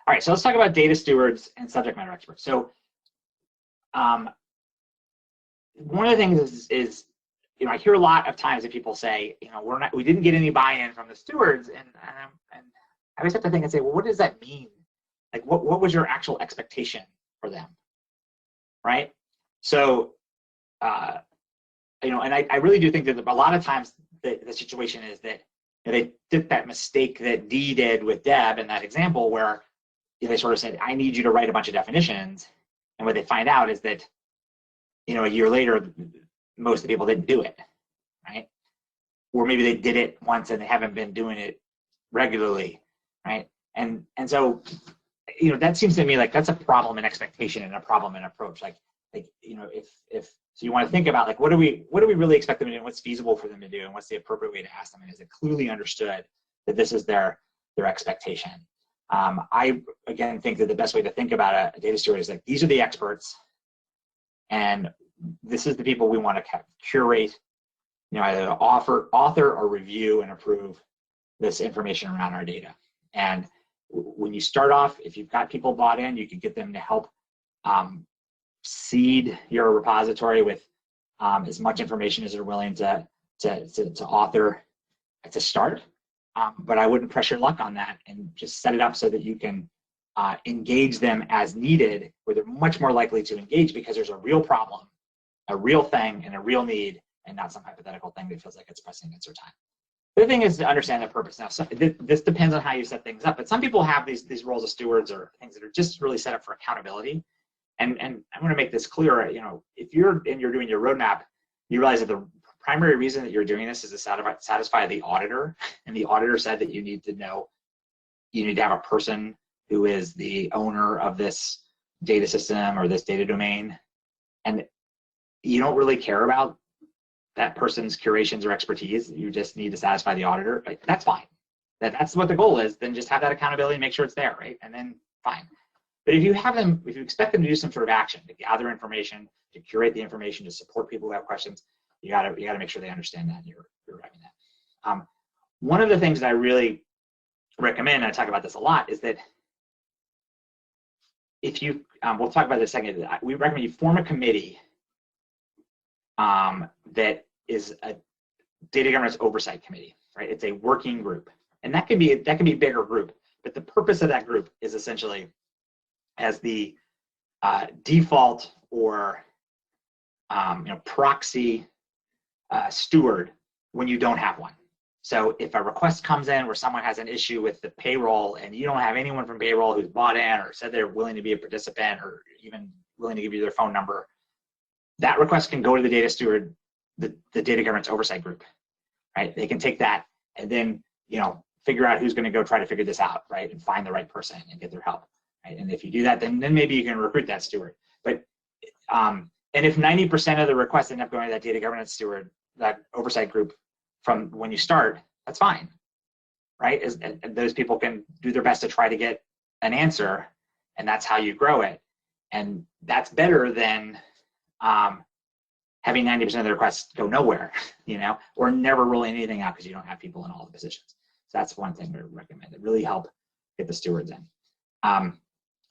All right, so let's talk about data stewards and subject matter experts. So one of the things is, I hear a lot of times that people say, we didn't get any buy-in from the stewards, and I always have to think and say, well, what does that mean? Like, what was your actual expectation for them, right? So, and I really do think that a lot of times the situation is that they did that mistake that Dee did with Deb in that example, where they sort of said, I need you to write a bunch of definitions, and what they find out is that, a year later, most of the people didn't do it, right? Or maybe they did it once and they haven't been doing it regularly, right? And so, that seems to me like that's a problem in expectation and a problem in approach. If so, you want to think about like what do we really expect them to do, and what's feasible for them to do, and what's the appropriate way to ask them, and is it clearly understood that this is their expectation? I again think that the best way to think about a data steward is like, these are the experts, and this is the people we want to curate, either author or review and approve this information around our data. And when you start off, if you've got people bought in, you can get them to help seed your repository with as much information as they're willing to author to start. But I wouldn't press your luck on that, and just set it up so that you can engage them as needed, where they're much more likely to engage because there's a real problem, a real thing, and a real need, and not some hypothetical thing that feels like it's pressing against their time. The other thing is to understand the purpose. Now, this depends on how you set things up, but some people have these roles of stewards or things that are just really set up for accountability. And I want to make this clear, if you're doing your roadmap, you realize that the primary reason that you're doing this is to satisfy the auditor, and the auditor said that you need to have a person who is the owner of this data system or this data domain, and you don't really care about that person's curations or expertise. You just need to satisfy the auditor. That's fine. That's what the goal is. Then just have that accountability and make sure it's there, right? And then fine. But if you expect them to do some sort of action, to gather information, to curate the information, to support people who have questions, you gotta make sure they understand that and you're writing that. One of the things that I really recommend, and I talk about this a lot, is that if you, we'll talk about this in a second, we recommend you form a committee that is a data governance oversight committee, right? It's a working group, and that can be a bigger group, but the purpose of that group is essentially as the default or proxy steward when you don't have one. So if a request comes in where someone has an issue with the payroll and you don't have anyone from payroll who's bought in or said they're willing to be a participant or even willing to give you their phone number, that request can go to the data steward, the data governance oversight group, right? They can take that and then, figure out who's going to go try to figure this out, right? And find the right person and get their help, right? And if you do that, then maybe you can recruit that steward. But, and if 90% of the requests end up going to that data governance steward, that oversight group from when you start, that's fine, right? And those people can do their best to try to get an answer, and that's how you grow it. And that's better than having 90% of the requests go nowhere, or never rolling anything out because you don't have people in all the positions. So that's one thing we recommend that really help get the stewards in.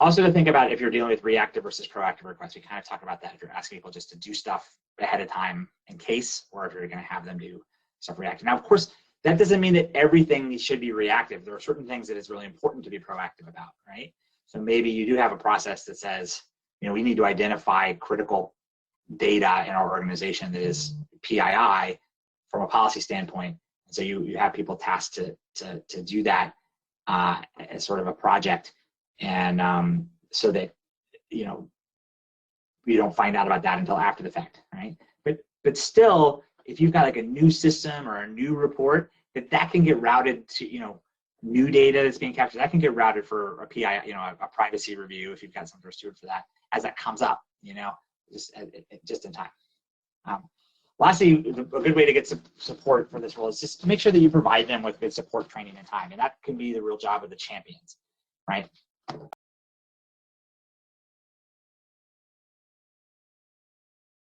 Also to think about if you're dealing with reactive versus proactive requests, we kind of talk about that if you're asking people just to do stuff ahead of time in case, or if you're going to have them do stuff reactive. Now, of course, that doesn't mean that everything should be reactive. There are certain things that it's really important to be proactive about, right? So maybe you do have a process that says, we need to identify critical data in our organization that is PII from a policy standpoint. And so you have people tasked to do that as sort of a project, and so that you don't find out about that until after the fact, right? But still, if you've got like a new system or a new report, that can get routed to new data that's being captured. That can get routed for a PII, a privacy review if you've got some sort of steward for that as that comes up, just in time. Lastly, a good way to get support for this role is just to make sure that you provide them with good support training and time, and that can be the real job of the champions, right?